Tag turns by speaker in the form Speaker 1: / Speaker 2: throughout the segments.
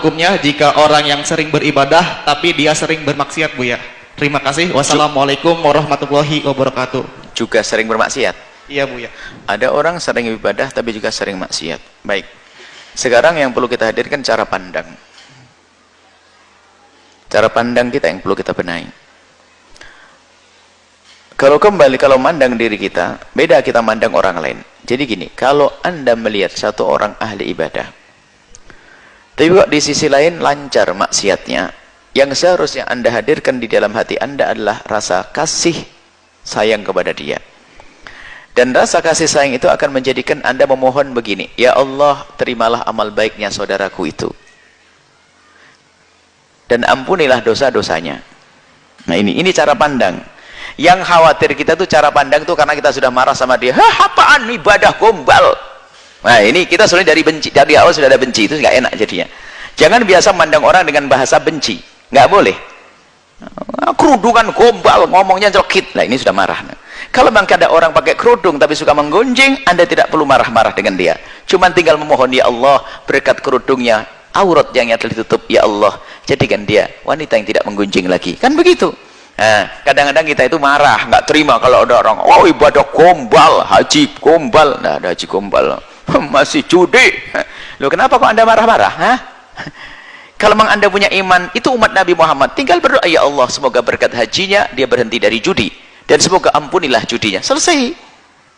Speaker 1: hukumnya jika orang yang sering beribadah tapi dia sering bermaksiat, Bu ya? Terima kasih. Wassalamualaikum warahmatullahi wabarakatuh.
Speaker 2: Juga sering bermaksiat?
Speaker 1: Iya, Bu ya.
Speaker 2: Ada orang sering ibadah tapi juga sering maksiat. Baik. Sekarang yang perlu kita hadirkan cara pandang. Cara pandang kita yang perlu kita benahi. Kalau mandang diri kita, beda kita mandang orang lain. Jadi gini, kalau Anda melihat satu orang ahli ibadah, tapi kok di sisi lain lancar maksiatnya, yang seharusnya Anda hadirkan di dalam hati Anda adalah rasa kasih sayang kepada dia. Dan rasa kasih sayang itu akan menjadikan Anda memohon begini, ya Allah, terimalah amal baiknya saudaraku itu. Dan ampunilah dosa-dosanya. Nah ini cara pandang. Yang khawatir kita tuh cara pandang tuh karena kita sudah marah sama dia. Hah, apaan ibadah gombal? Nah ini kita sebenarnya dari awal sudah ada benci, itu nggak enak jadinya. Jangan biasa mandang orang dengan bahasa benci, nggak boleh. Kerudungan gombal, ngomongnya jelekit. Nah ini sudah marah. Kalau memang ada orang pakai kerudung tapi suka menggunjing, Anda tidak perlu marah-marah dengan dia. Cuman tinggal memohon, ya Allah, berkat kerudungnya, aurat yang telah ditutup, ya Allah, jadikan dia wanita yang tidak menggunjing lagi. Kan begitu. Nah, kadang-kadang kita itu marah, nggak terima kalau ada orang, oh ibadah gombal, haji gombal. Nah, ada haji gombal, masih judi. Loh, kenapa kok Anda marah-marah? Kalau memang Anda punya iman, itu umat Nabi Muhammad, tinggal berdoa, ya Allah, semoga berkat hajinya dia berhenti dari judi, dan semoga ampunilah judinya. Selesai.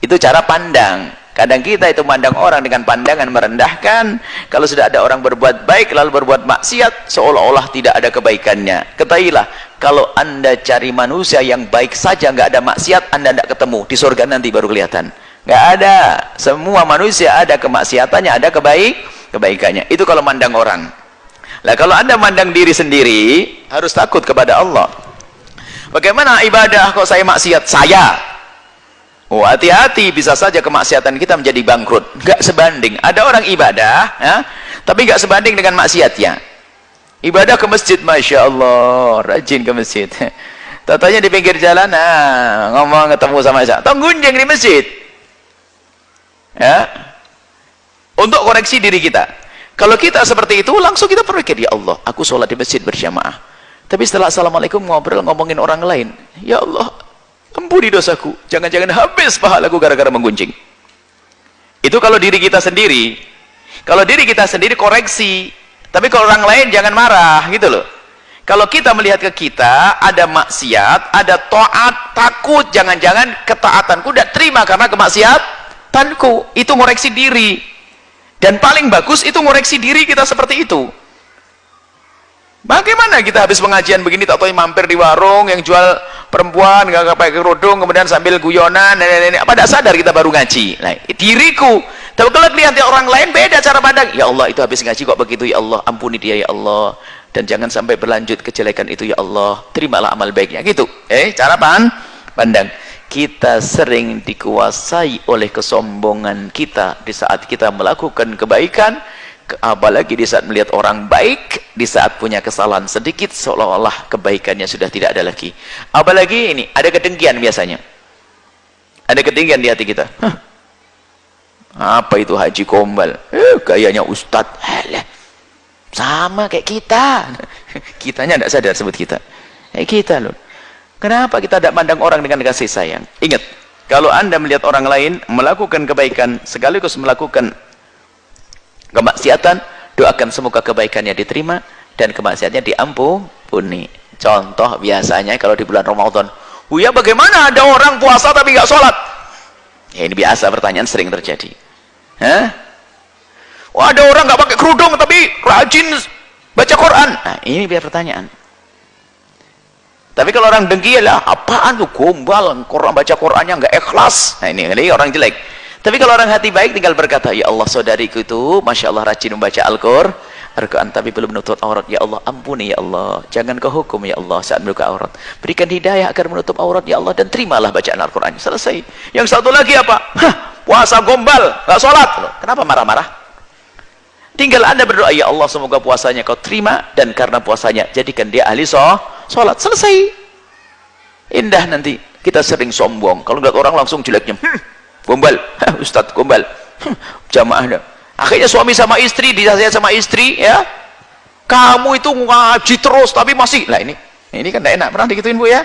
Speaker 2: Itu cara pandang. Kadang kita itu mandang orang dengan pandangan merendahkan. Kalau sudah ada orang berbuat baik lalu berbuat maksiat, seolah-olah tidak ada kebaikannya. Ketahuilah, kalau Anda cari manusia yang baik saja nggak ada maksiat, Anda tidak ketemu. Di surga nanti baru kelihatan. Nggak ada. Semua manusia ada kemaksiatannya, ada kebaikannya. Itu kalau mandang orang. Lah kalau Anda mandang diri sendiri, harus takut kepada Allah. Bagaimana ibadah kok saya maksiat? Oh, hati-hati, bisa saja kemaksiatan kita menjadi bangkrut. Gak sebanding. Ada orang ibadah, ya, tapi gak sebanding dengan maksiatnya. Ibadah ke masjid, Masya Allah, rajin ke masjid. Tatanya di pinggir jalan, ngomong ketemu sama saya, tong gunjing di masjid. Ya, untuk koreksi diri kita. Kalau kita seperti itu, langsung kita berpikir, ya Allah, aku sholat di masjid berjamaah. Tapi setelah assalamualaikum ngobrol ngomongin orang lain, ya Allah, ampuni dosaku, jangan-jangan habis pahalaku gara-gara menggunjing. Itu kalau diri kita sendiri. Kalau diri kita sendiri koreksi, tapi kalau orang lain jangan marah, gitu loh. Kalau kita melihat ke kita ada maksiat, ada taat, takut jangan-jangan ketaatanku tidak terima karena kemaksiatanku. Itu ngoreksi diri. Dan paling bagus itu ngoreksi diri kita seperti itu. Bagaimana kita habis pengajian begini, tak tahu mampir di warung yang jual perempuan nggak pakai kerudung, kemudian sambil guyonan, nenek-nenek, apa tidak sadar kita baru ngaji. Nah, diriku. Tapi kalau lihat orang lain beda cara pandang. Ya Allah, itu habis ngaji kok begitu, ya Allah, ampuni dia ya Allah, dan jangan sampai berlanjut kejelekan itu ya Allah, terimalah amal baiknya. Gitu. Cara pandang. Kita sering dikuasai oleh kesombongan kita di saat kita melakukan kebaikan. Apalagi di saat melihat orang baik, di saat punya kesalahan sedikit, seolah-olah kebaikannya sudah tidak ada lagi. Apalagi ini, ada kedengkian biasanya. Ada kedengkian di hati kita. Apa itu haji gombal? Gayanya ustadz. Sama kayak kita. Kitanya tidak sadar sebut kita. Kita loh. Kenapa kita tidak mandang orang dengan kasih sayang? Ingat, kalau Anda melihat orang lain melakukan kebaikan, sekaligus melakukan kemaksiatan, doakan semoga kebaikannya diterima dan kemaksiatannya diampuni. Contoh biasanya kalau di bulan Ramadan, ya bagaimana ada orang puasa tapi nggak sholat? Ya ini biasa, pertanyaan sering terjadi. Ada orang nggak pakai kerudung tapi rajin baca Quran. Nah ini biar pertanyaan. Tapi kalau orang dengki lah, apaan tuh gombal, Quran baca Qurannya nggak ikhlas. Nah ini orang jelek. Tapi kalau orang hati baik tinggal berkata, ya Allah, saudariku itu Masya Allah rajin membaca Al-Quran tapi belum menutup aurat, ya Allah ampuni ya Allah, jangan kau hukum ya Allah saat membuka aurat, berikan hidayah agar menutup aurat ya Allah, dan terimalah bacaan Al-Quran. Selesai. Yang satu lagi apa? Puasa gombal, nggak sholat. Kenapa marah-marah? Tinggal Anda berdoa, ya Allah semoga puasanya kau terima, dan karena puasanya jadikan dia ahli sholat. Selesai. Indah. Nanti kita sering sombong, kalau lihat orang langsung jeleknya, gombal, Ustadz gombal, jamaah. Akhirnya suami sama istri, dinasihat sama istri, ya, Kamu itu ngaji terus tapi masih lah, ini kan tidak enak. Pernah digituin Bu ya?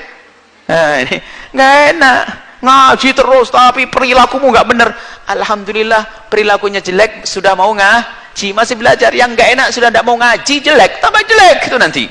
Speaker 2: Nah, ini nggak enak. Ngaji terus tapi perilakumu nggak bener. Alhamdulillah perilakunya jelek, sudah mau ngaji, masih belajar. Yang nggak enak sudah tidak mau ngaji, jelek, tambah jelek itu nanti.